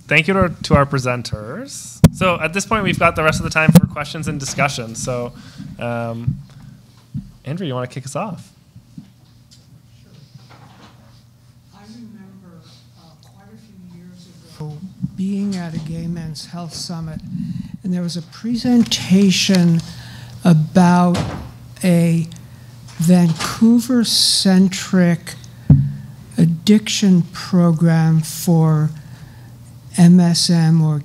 thank you to our presenters. So at this point, we've got the rest of the time for questions and discussion. So, Andrew, you want to kick us off? Sure. I remember quite a few years ago being at a Gay Men's Health Summit, and there was a presentation about a Vancouver-centric addiction program for MSM or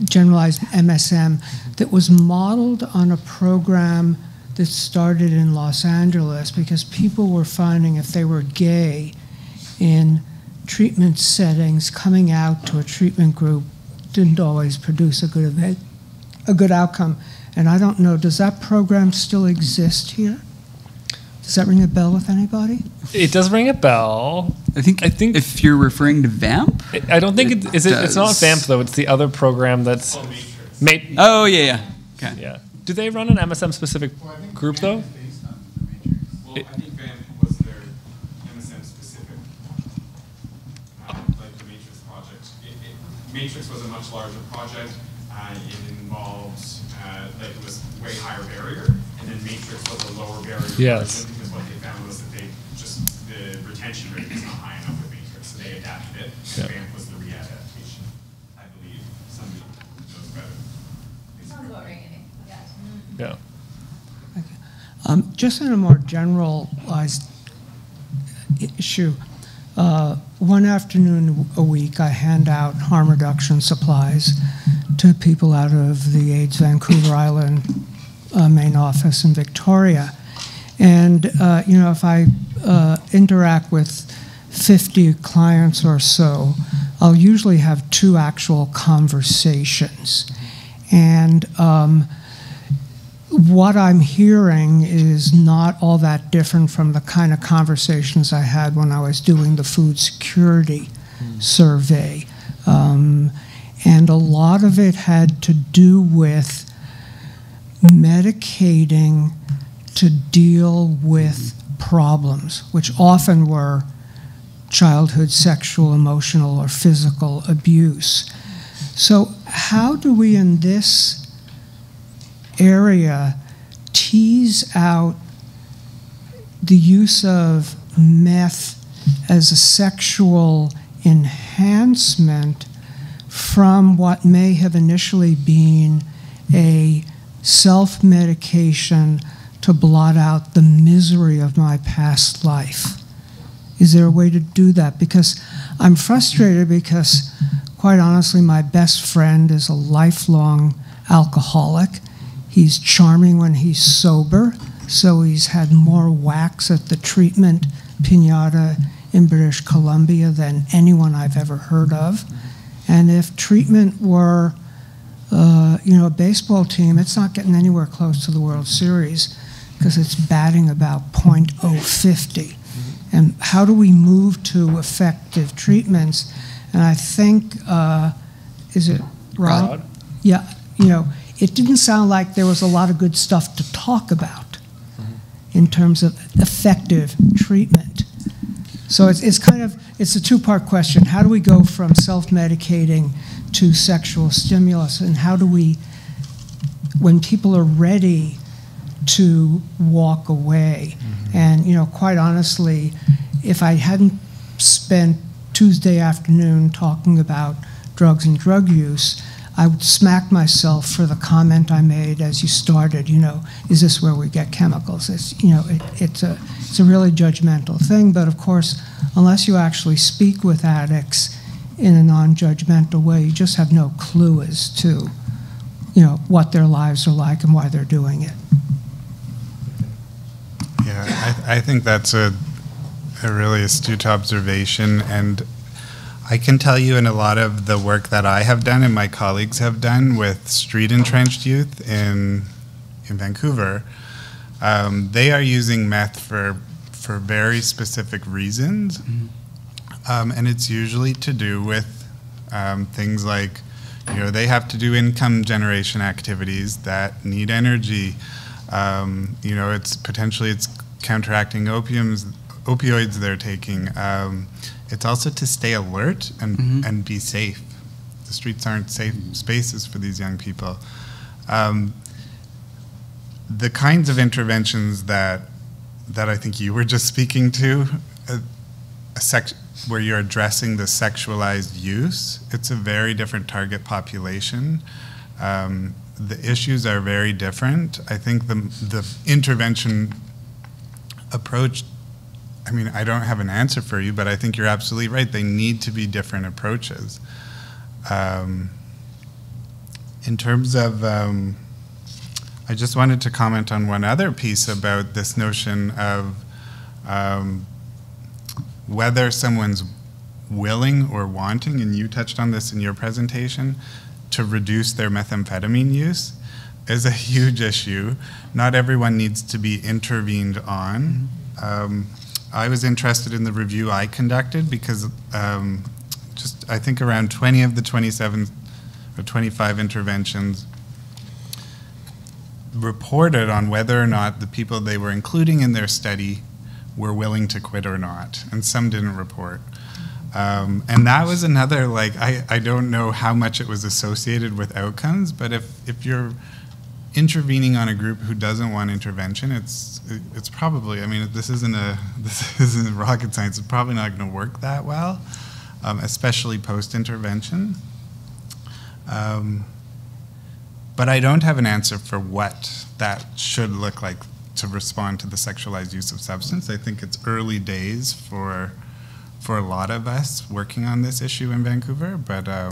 generalized MSM that was modeled on a program that started in Los Angeles because people were finding if they were gay in treatment settings, coming out to a treatment group didn't always produce a good outcome. And I don't know, does that program still exist here? Does that ring a bell with anybody? It does ring a bell. I think if you're referring to VAMP, I don't think it's not VAMP though. It's the other program that's. Oh yeah. Okay. Yeah. Do they run an MSM specific group though? Based on the Matrix. Well, I think VAMP was their MSM specific, like the Matrix project. Matrix was a much larger project. It involved like it was way higher barrier, and then Matrix was a lower barrier yes. version because what they found was that the retention rate was not high enough with Matrix, so they adapted it. And VAMP was the readaptation, I believe. Somebody knows better. Sounds about right. Yeah. Okay. Just in a more generalized issue, one afternoon a week I hand out harm reduction supplies to people out of the AIDS Vancouver Island main office in Victoria. And, if I interact with 50 clients or so, I'll usually have 2 actual conversations. And what I'm hearing is not all that different from the kind of conversations I had when I was doing the food security survey. And a lot of it had to do with medicating to deal with problems, which often were childhood sexual, emotional, or physical abuse. So how do we in this area tease out the use of meth as a sexual enhancement from what may have initially been a self-medication to blot out the misery of my past life? Is there a way to do that? Because I'm frustrated because, quite honestly, my best friend is a lifelong alcoholic. He's charming when he's sober, so he's had more whacks at the treatment piñata in British Columbia than anyone I've ever heard of. And if treatment were, a baseball team, it's not getting anywhere close to the World Series because it's batting about .050. And how do we move to effective treatments? And I think, is it Rod? Yeah, it didn't sound like there was a lot of good stuff to talk about in terms of effective treatment. So it's a 2-part question. How do we go from self-medicating to sexual stimulus? And how do we, when people are ready to walk away? And, quite honestly, if I hadn't spent Tuesday afternoon talking about drugs and drug use, I would smack myself for the comment I made as you started, is this where we get chemicals? It's a really judgmental thing, but of course, unless you actually speak with addicts in a non-judgmental way, you just have no clue as to, what their lives are like and why they're doing it. Yeah, I think that's a really astute observation, and I can tell you in a lot of the work that I have done and my colleagues have done with street entrenched youth in Vancouver, they are using meth for very specific reasons, and it's usually to do with things like, they have to do income generation activities that need energy. It's counteracting opioids they're taking. it's also to stay alert and be safe. The streets aren't safe spaces for these young people. The kinds of interventions that I think you were just speaking to, where you're addressing the sexualized use, it's a very different target population. The issues are very different. I think the intervention approach, I mean, I don't have an answer for you, but I think you're absolutely right. They need to be different approaches. In terms of, I just wanted to comment on one other piece about this notion of whether someone's willing or wanting, and you touched on this in your presentation, to reduce their methamphetamine use is a huge issue. Not everyone needs to be intervened on. I was interested in the review I conducted because I think around 20 of the 27 or 25 interventions reported on whether or not the people they were including in their study were willing to quit or not, and some didn't report. And that was another, like, I don't know how much it was associated with outcomes, but if you're intervening on a group who doesn't want intervention, it's probably, I mean, this isn't rocket science, it's probably not going to work that well, especially post-intervention. But I don't have an answer for what that should look like to respond to the sexualized use of substance. I think it's early days for a lot of us working on this issue in Vancouver, but I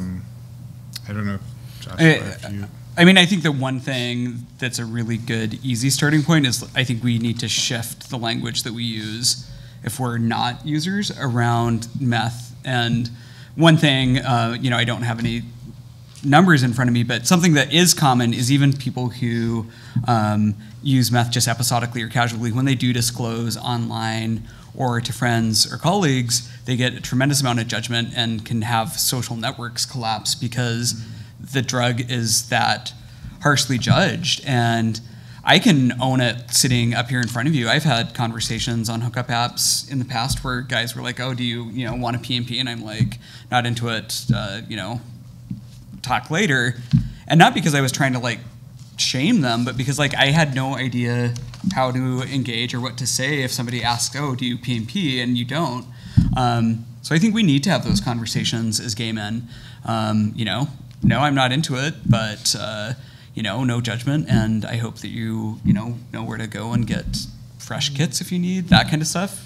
don't know, Joshua, if you... I mean, I think the one thing that's a really good, easy starting point is I think we need to shift the language that we use if we're not users around meth. And one thing, I don't have any numbers in front of me, but something that is common is even people who use meth just episodically or casually, when they do disclose online or to friends or colleagues, they get a tremendous amount of judgment and can have social networks collapse because the drug is that harshly judged. And I can own it sitting up here in front of you. I've had conversations on hookup apps in the past where guys were like, oh, do you want a PMP? And I'm like, not into it, talk later. And not because I was trying to like shame them, but because like I had no idea how to engage or what to say if somebody asks, oh, do you PMP? And you don't. So I think we need to have those conversations as gay men. No, I'm not into it, but no judgment, and I hope that you know where to go and get fresh kits if you need, that kind of stuff.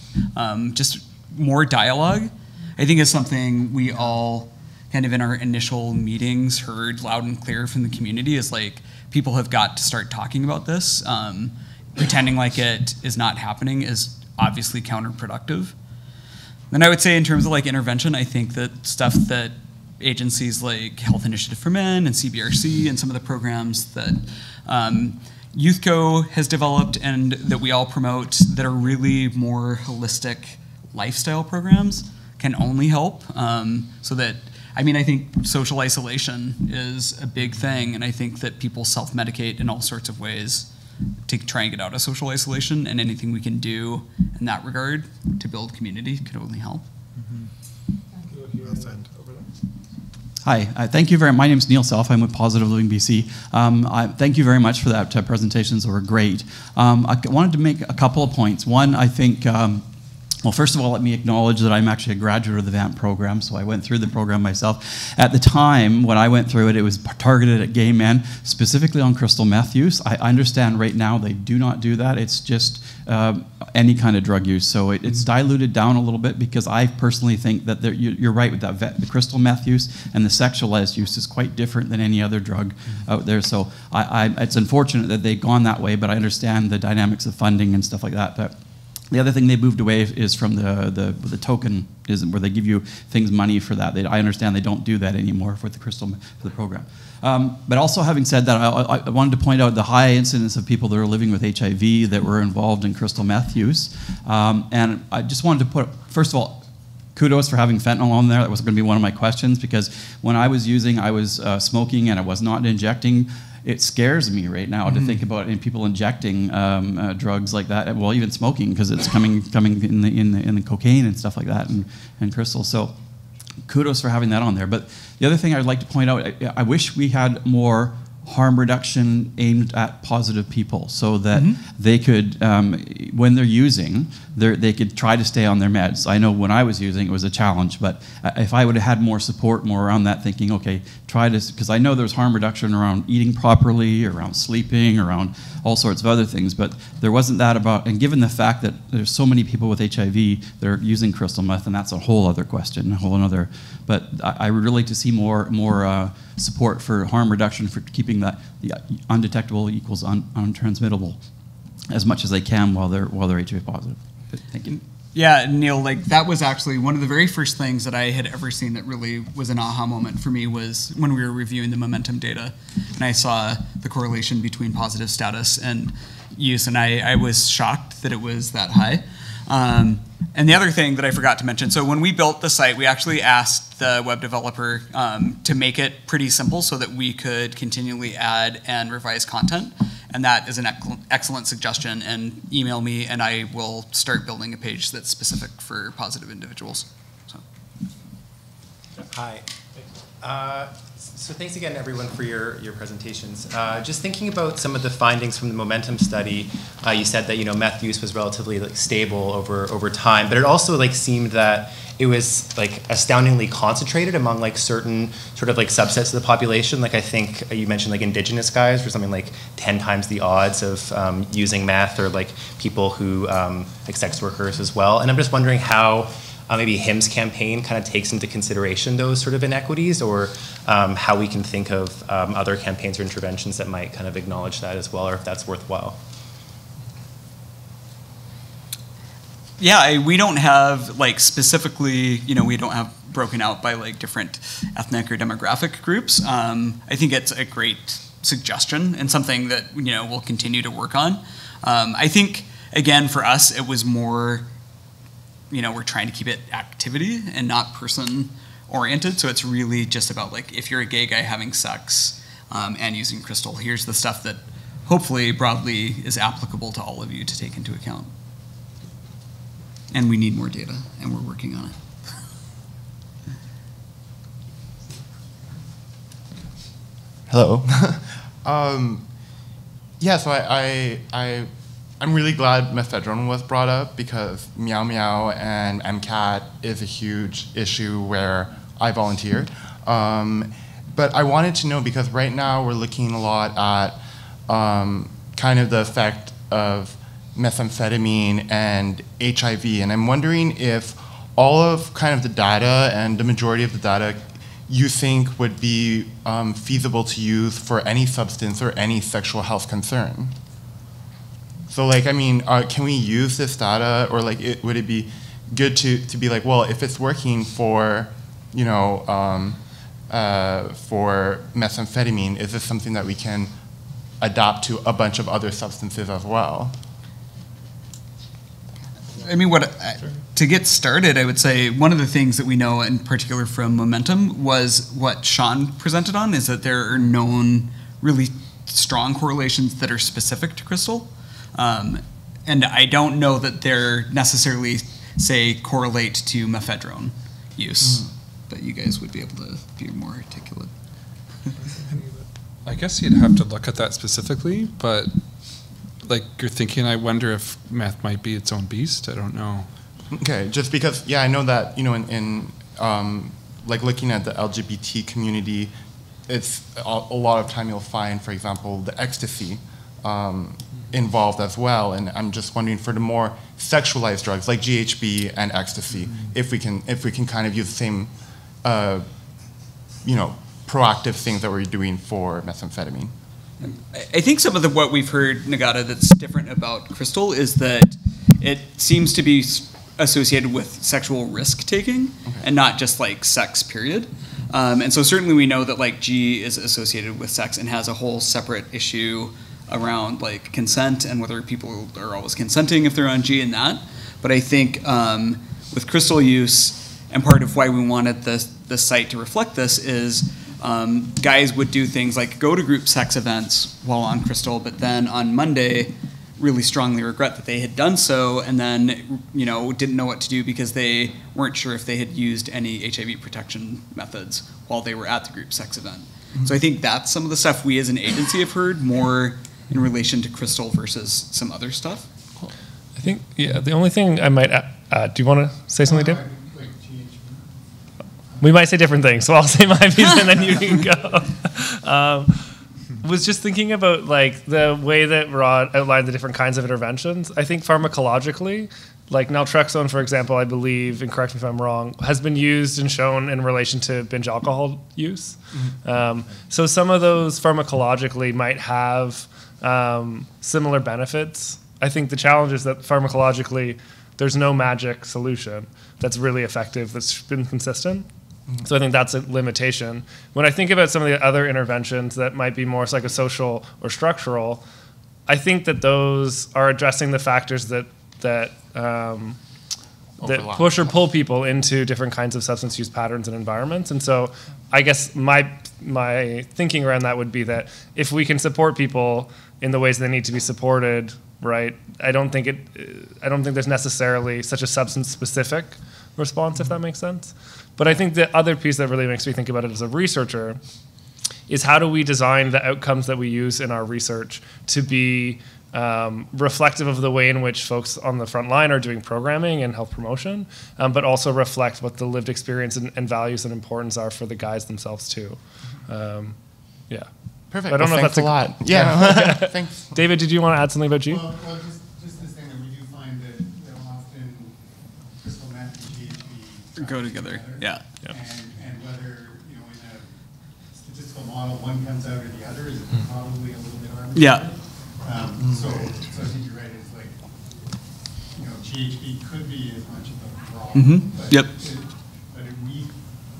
Just more dialogue, I think, is something we all kind of in our initial meetings heard loud and clear from the community, is like people have got to start talking about this. Pretending like it is not happening is obviously counterproductive. And I would say in terms of like intervention, I think that stuff that agencies like Health Initiative for Men and CBRC and some of the programs that YouthCo has developed and that we all promote that are really more holistic lifestyle programs can only help. So that, I mean, I think social isolation is a big thing, and I think that people self-medicate in all sorts of ways to try and get out of social isolation, and anything we can do in that regard to build community could only help. Well said. Hi, thank you very much. My name is Neil Self. I'm with Positive Living BC. Thank you very much for that presentations. They were great. I wanted to make a couple of points. One, I think, well, first of all, let me acknowledge that I'm actually a graduate of the VAMP program, so I went through the program myself. At the time, when I went through it, it was targeted at gay men, specifically on crystal meth use. I understand right now they do not do that. It's just any kind of drug use. So it's diluted down a little bit, because I personally think that you're right with that. The crystal meth use and the sexualized use is quite different than any other drug out there. So it's unfortunate that they've gone that way, but I understand the dynamics of funding and stuff like that. But the other thing they moved away is from the tokenism, where they give you things money for that. I understand they don't do that anymore for the crystal for the program. But also, having said that, I wanted to point out the high incidence of people that are living with HIV that were involved in crystal meth use. And I just wanted to put, first of all, kudos for having fentanyl on there. That was going to be one of my questions, because when I was using, I was smoking and I was not injecting. it scares me right now to think about people injecting drugs like that. Well, even smoking, because it's coming in the cocaine and stuff like that, and crystals. So kudos for having that on there. But the other thing I'd like to point out, I wish we had more harm reduction aimed at positive people, so that they could, when they're using, they could try to stay on their meds. I know when I was using, it was a challenge, but if I would have had more support, more around that, thinking, okay, try to, because I know there's harm reduction around eating properly, around sleeping, around all sorts of other things, but there wasn't that about, and given the fact that there's so many people with HIV that are using crystal meth, and that's a whole other question, a whole another, but I would really like to see more support for harm reduction, for keeping the undetectable equals untransmittable as much as they can while they're HIV positive. Thank you. Yeah, Neil, like that was actually one of the very first things that I had ever seen that really was an aha moment for me, was when we were reviewing the momentum data, and I saw the correlation between positive status and use, and I was shocked that it was that high. And the other thing that I forgot to mention, so when we built the site, we actually asked the web developer to make it pretty simple so that we could continually add and revise content. And that is an excellent suggestion, and email me and I will start building a page that's specific for positive individuals. So. Hi. So thanks again, everyone, for your presentations. Just thinking about some of the findings from the Momentum study, you said that meth use was relatively stable over time, but it also seemed that it was astoundingly concentrated among certain sort of subsets of the population. I think you mentioned Indigenous guys were something 10 times the odds of using meth, or people who sex workers as well. And I'm just wondering how maybe HIM's campaign kind of takes into consideration those sort of inequities, or how we can think of other campaigns or interventions that might kind of acknowledge that as well, or if that's worthwhile. Yeah, we don't have specifically, we don't have broken out by different ethnic or demographic groups. I think it's a great suggestion and something that we'll continue to work on. I think again for us it was more, we're trying to keep it activity and not person oriented. So it's really just about if you're a gay guy having sex and using crystal, here's the stuff that hopefully broadly is applicable to all of you to take into account. And we need more data, and we're working on it. Hello. Yeah, so I'm really glad mephedrone was brought up, because Meow Meow and MCAT is a huge issue where I volunteered. But I wanted to know, because right now we're looking a lot at kind of the effect of methamphetamine and HIV, and I'm wondering if all of kind of the data and the majority of the data you think would be feasible to use for any substance or any sexual health concern. So can we use this data, or would it be good to be well, if it's working for for methamphetamine, is this something that we can adapt to a bunch of other substances as well? I mean, to get started, I would say one of the things that we know in particular from Momentum was what Sean presented on, is that there are known really strong correlations that are specific to crystal. And I don't know that they're necessarily, say, correlate to mephedrone use, but you guys would be able to be more articulate. I guess you'd have to look at that specifically, but you're thinking, I wonder if meth might be its own beast. I don't know. Okay, just because, yeah, I know that, in looking at the LGBT community, it's a lot of time you'll find, for example, the ecstasy involved as well. And I'm just wondering, for the more sexualized drugs like GHB and ecstasy, if we can kind of use the same, proactive things that we're doing for methamphetamine. I think some of what we've heard, Nagata, that's different about crystal is that it seems to be associated with sexual risk taking, and not just sex, period. And so certainly we know that G is associated with sex and has a whole separate issue around consent and whether people are always consenting if they're on G and that. But I think with crystal use, and part of why we wanted the site to reflect this, is guys would do things like go to group sex events while on crystal, but then on Monday really strongly regret that they had done so, and then didn't know what to do because they weren't sure if they had used any HIV protection methods while they were at the group sex event. So I think that's some of the stuff we as an agency have heard more in relation to crystal versus some other stuff. I think, the only thing I might add, do you want to say something, Dave? We might say different things, so I'll say my piece and then you can go. Was just thinking about like the way that Rod outlined the different kinds of interventions. I think pharmacologically, like naltrexone, for example, I believe, and correct me if I'm wrong, has been used and shown in relation to binge alcohol use. So some of those pharmacologically might have similar benefits. I think the challenge is that pharmacologically, there's no magic solution that's really effective, that's been consistent. So I think that's a limitation. When I think about some of the other interventions that might be more psychosocial or structural, I think that those are addressing the factors that push or pull people into different kinds of substance use patterns and environments. And so I guess my thinking around that would be that if we can support people in the ways they need to be supported, right, I don't think there's necessarily such a substance-specific response, if that makes sense. But I think the other piece that really makes me think about it as a researcher is how do we design the outcomes that we use in our research to be reflective of the way in which folks on the front line are doing programming and health promotion, but also reflect what the lived experience and values and importance are for the guys themselves too. Perfect. I don't know if that's a lot. Yeah. Thanks. David, did you want to add something about G? Well, just this thing that we do find that often crystal meth and GHB go together. Yeah. And whether in a statistical model one comes out or the other is probably a little bit arbitrary. Yeah. So I think you're right. It's like GHB could be as much of a problem, but Yep.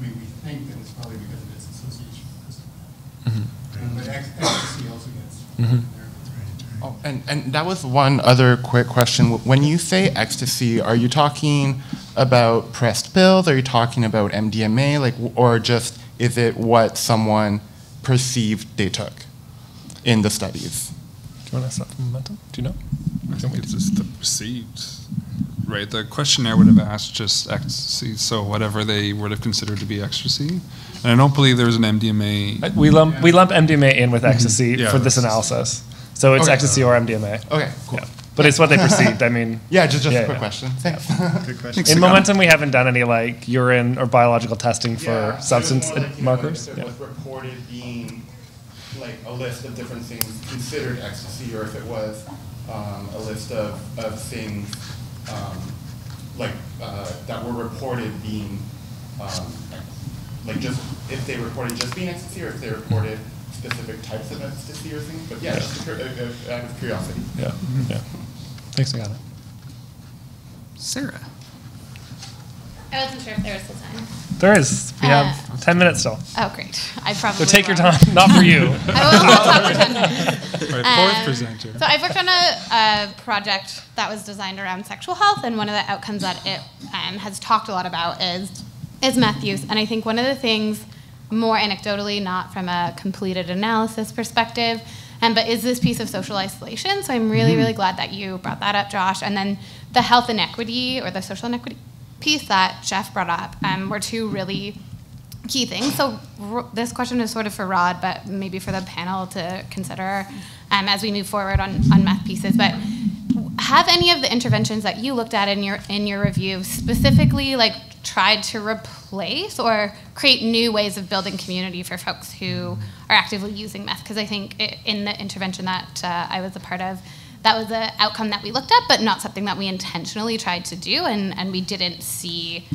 we think that it's probably because of its association with crystal meth. But ecstasy also gets there. Oh, and that was one other quick question. When you say ecstasy, are you talking about pressed pills? Are you talking about MDMA? Or just is it what someone perceived they took in the studies? Do you want to start from Momentum? Do you know? I think it's just the perceived, right? The questionnaire would have asked just ecstasy, so whatever they would have considered to be ecstasy. And I don't believe there's an MDMA. We lump MDMA in with ecstasy for this analysis. So it's ecstasy or MDMA. Okay, cool. Yeah. But it's what they perceived. I mean, just a quick question. Thanks. Good question. In Momentum, we haven't done any like urine or biological testing for substance markers. If it was reported being like a list of different things considered ecstasy, or if it was a list of things that were reported being just if they reported just being ecstasy, or if they reported specific types of ecstasy or things. But just out of curiosity. Yeah. Thanks, Agata. Sarah. I wasn't sure if there was still time. There is. We have 10 minutes still. Oh, great. I probably So take your won't. time. Not for you. I will talk for 10 minutes. Right, fourth presenter. So I've worked on a project that was designed around sexual health, and one of the outcomes that it has talked a lot about is meth use. And I think one of the things, more anecdotally, not from a completed analysis perspective, but is this piece of social isolation. So I'm really, really glad that you brought that up, Josh. And then the health inequity or the social inequity piece that Jeff brought up were two really key things. So this question is sort of for Rod, but maybe for the panel to consider as we move forward on meth pieces. But have any of the interventions that you looked at in your review specifically tried to replace or create new ways of building community for folks who are actively using meth? Because I think in the intervention that I was a part of, that was an outcome that we looked at, but not something that we intentionally tried to do, and we didn't see,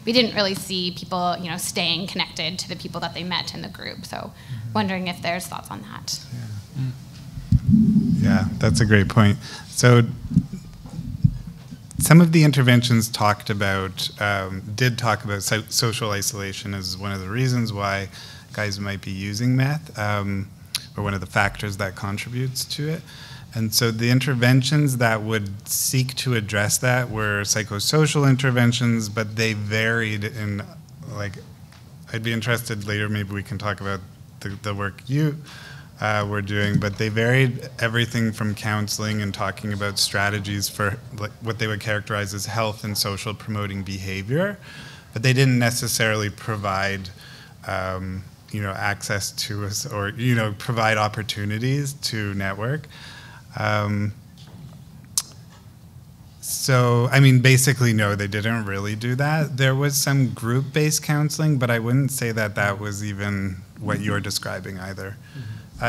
we didn't really see people, staying connected to the people that they met in the group. So, wondering if there's thoughts on that. Yeah, that's a great point. So, some of the interventions did talk about social isolation as one of the reasons why guys might be using meth, or one of the factors that contributes to it. And so the interventions that would seek to address that were psychosocial interventions, but they varied in a I'd be interested later, maybe we can talk about the work you were doing, but they varied everything from counseling and talking about strategies for like what they would characterize as health and social promoting behavior, but they didn't necessarily provide access to us or provide opportunities to network. So, I mean, basically, no, they didn't really do that. There was some group-based counseling, but I wouldn't say that that was even what you're describing either.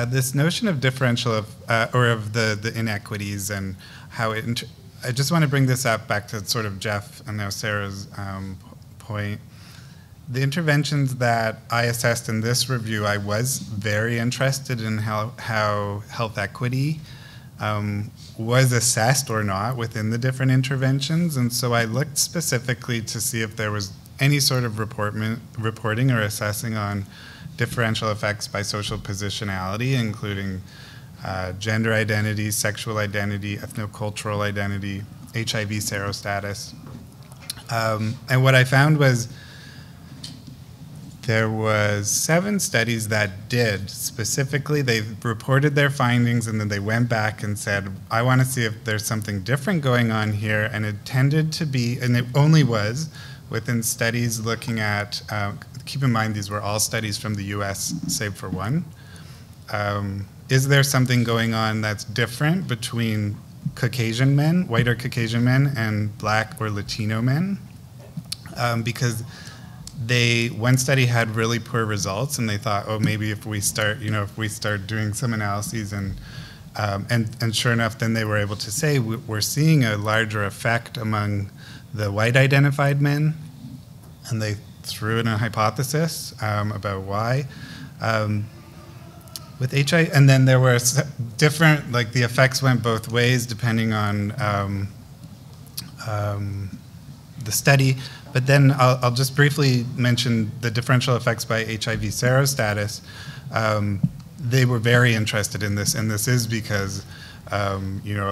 This notion of differential of the inequities and how it, I just want to bring this up back to sort of Jeff and now Sarah's point. The interventions that I assessed in this review, I was very interested in how health equity was assessed or not within the different interventions, and so I looked specifically to see if there was any sort of reporting or assessing on differential effects by social positionality, including gender identity, sexual identity, ethnocultural identity, HIV serostatus. And what I found was there was 7 studies that did specifically, they reported their findings and then they went back and said, I want to see if there's something different going on here, and it tended to be, and it only was, within studies looking at, keep in mind these were all studies from the US, save for one. Is there something going on that's different between Caucasian men, white or Caucasian men, and Black or Latino men? Because one study had really poor results, and they thought, oh, maybe if we start doing some analyses, and sure enough, then they were able to say we're seeing a larger effect among the white-identified men, and they threw in a hypothesis about why. With HIV, and then there were different, like the effects went both ways depending on the study. But then I'll just briefly mention the differential effects by HIV serostatus. They were very interested in this, and this is because a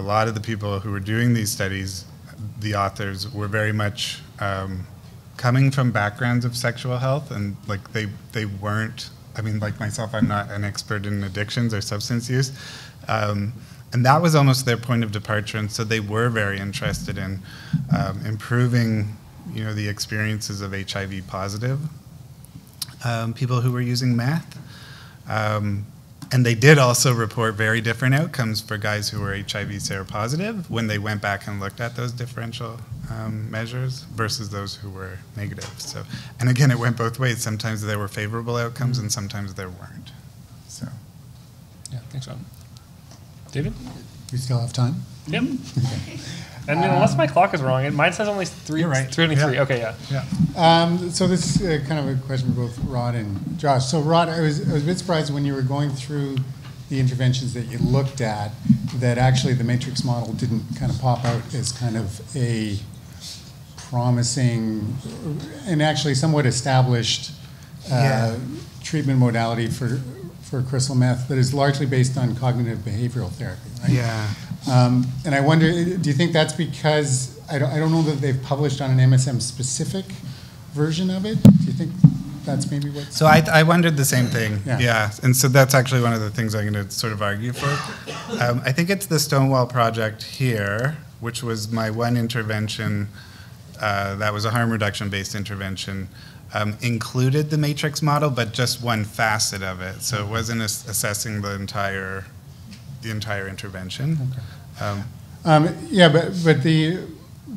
lot of the people who were doing these studies, the authors, were very much coming from backgrounds of sexual health, and like they weren't. I mean, like myself, I'm not an expert in addictions or substance use, and that was almost their point of departure. And so they were very interested in improving the experiences of HIV positive people who were using meth. And they did also report very different outcomes for guys who were HIV seropositive when they went back and looked at those differential measures versus those who were negative. So, and again, it went both ways. Sometimes there were favorable outcomes and sometimes there weren't. So, yeah, thanks, Rob. David? We still have time? Yep. Okay. And unless my clock is wrong, mine says only 3. You're right. 3:23. Yeah. Okay, yeah. So this is kind of a question for both Rod and Josh. So Rod, I was a bit surprised when you were going through the interventions that you looked at that actually the matrix model didn't kind of pop out as kind of a promising and actually somewhat established treatment modality for crystal meth that is largely based on cognitive behavioral therapy, right? Yeah. And I wonder, do you think that's because, I don't know that they've published on an MSM-specific version of it? Do you think that's maybe what? So I wondered the same thing, yeah. And so that's actually one of the things I'm going to sort of argue for. I think it's the Stonewall Project here, which was my one intervention that was a harm reduction-based intervention, included the matrix model, but just one facet of it. So it wasn't assessing the entire intervention. Okay.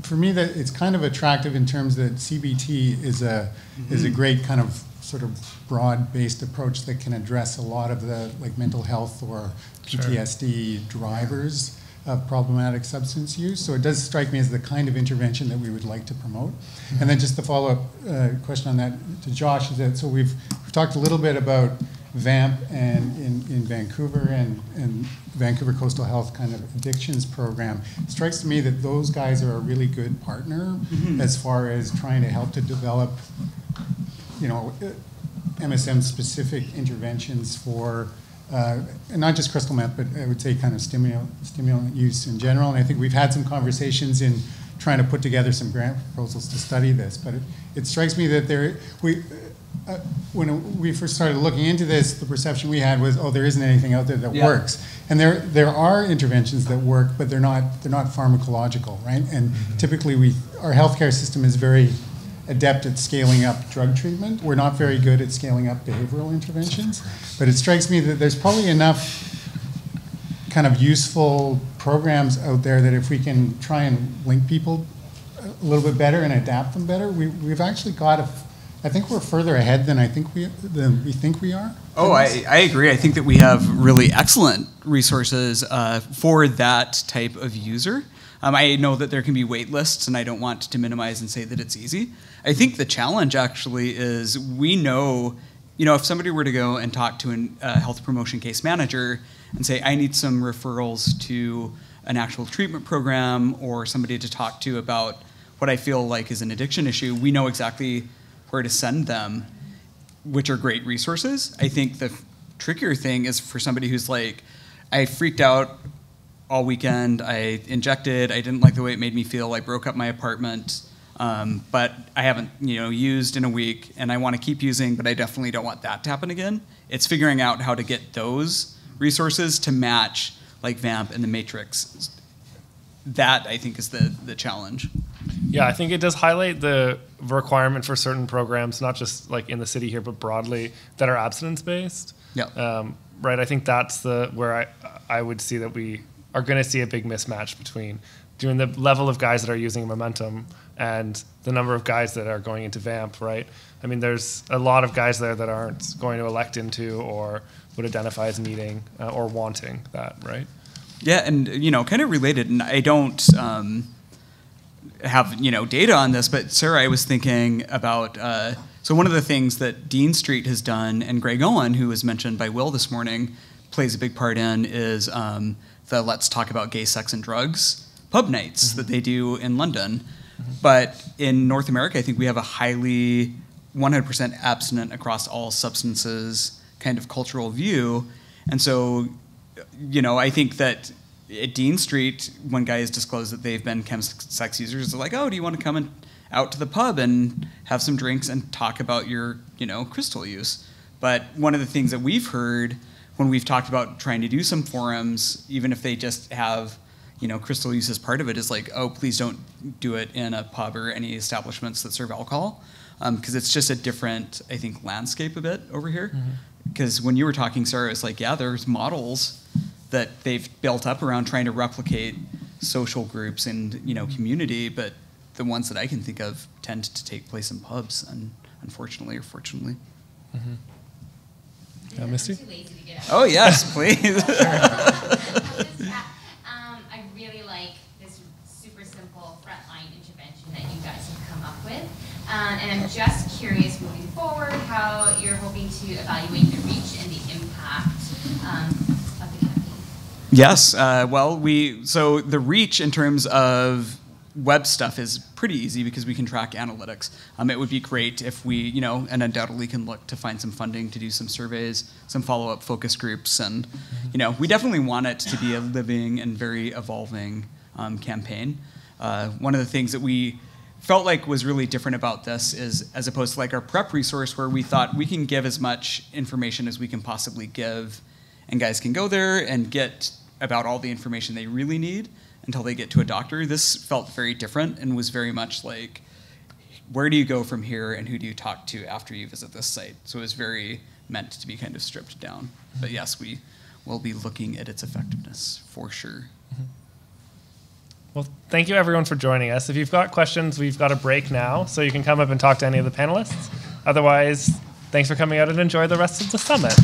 For me, that it's kind of attractive in terms that CBT is a great kind of sort of broad-based approach that can address a lot of the like mental health or PTSD drivers of problematic substance use. So it does strike me as the kind of intervention that we would like to promote. And then just the follow-up question on that to Josh is that, so we've talked a little bit about VAMP and in Vancouver and Vancouver Coastal Health kind of addictions program. It strikes to me that those guys are a really good partner as far as trying to help to develop, MSM-specific interventions for and not just crystal meth, but I would say kind of stimulant use in general. And I think we've had some conversations in trying to put together some grant proposals to study this. But it strikes me that when we first started looking into this, the perception we had was, oh, there isn't anything out there that works. And there are interventions that work, but they're not pharmacological, right? And typically our healthcare system is very adept at scaling up drug treatment. We're not very good at scaling up behavioral interventions. But it strikes me that there's probably enough kind of useful programs out there that if we can try and link people a little bit better and adapt them better, we've actually got I think we're further ahead than we think we are. Oh, I agree. I think that we have really excellent resources for that type of user. I know that there can be wait lists, and I don't want to minimize and say that it's easy. I think the challenge actually is we know, if somebody were to go and talk to a health promotion case manager and say, I need some referrals to an actual treatment program or somebody to talk to about what I feel like is an addiction issue, we know exactly where to send them, which are great resources. I think the trickier thing is for somebody who's like, I freaked out all weekend, I injected, I didn't like the way it made me feel, I broke up my apartment, but I haven't used in a week, and I want to keep using, but I definitely don't want that to happen again. It's figuring out how to get those resources to match like VAMP and the Matrix. That, I think, is the challenge. Yeah, I think it does highlight the requirement for certain programs, not just like in the city here, but broadly, that are abstinence-based. Yeah. Right, I think that's where I would see that we are going to see a big mismatch between doing the level of guys that are using Momentum and the number of guys that are going into VAMP, right? I mean, there's a lot of guys there that aren't going to elect into or would identify as needing or wanting that, right? Yeah, and kind of related, and I don't have data on this, but Sarah, I was thinking about so one of the things that Dean Street has done, and Greg Owen, who was mentioned by Will this morning, plays a big part in, is the Let's Talk About Gay Sex and Drugs pub nights that they do in London. But in North America, I think we have a highly 100% abstinent across all substances kind of cultural view, and so I think that at Dean Street, when guys disclose that they've been chemsex users, they're like, oh, do you want to come out to the pub and have some drinks and talk about your, crystal use? But one of the things that we've heard when we've talked about trying to do some forums, even if they just have, crystal use as part of it, is like, oh, please don't do it in a pub or any establishments that serve alcohol, because it's just a different, I think, landscape a bit over here. Because when you were talking, Sarah, it's like, yeah, there's models that they've built up around trying to replicate social groups and community, but the ones that I can think of tend to take place in pubs, unfortunately or fortunately. Misty? Oh yes, please. I really like this super simple frontline intervention that you guys have come up with, and I'm just curious moving forward how you're hoping to evaluate the reach and the impact of the campaign. Yes, so the reach in terms of web stuff is pretty easy because we can track analytics. It would be great if we, and undoubtedly can look to find some funding to do some surveys, some follow-up focus groups, and, we definitely want it to be a living and very evolving campaign. One of the things that we felt like was really different about this is, as opposed to like our prep resource where we thought we can give as much information as we can possibly give, and guys can go there and get about all the information they really need until they get to a doctor. This felt very different and was very much like, where do you go from here and who do you talk to after you visit this site? So it was very meant to be kind of stripped down. But yes, we will be looking at its effectiveness for sure. Well, thank you everyone for joining us. If you've got questions, we've got a break now, so you can come up and talk to any of the panelists. Otherwise, thanks for coming out and enjoy the rest of the summit.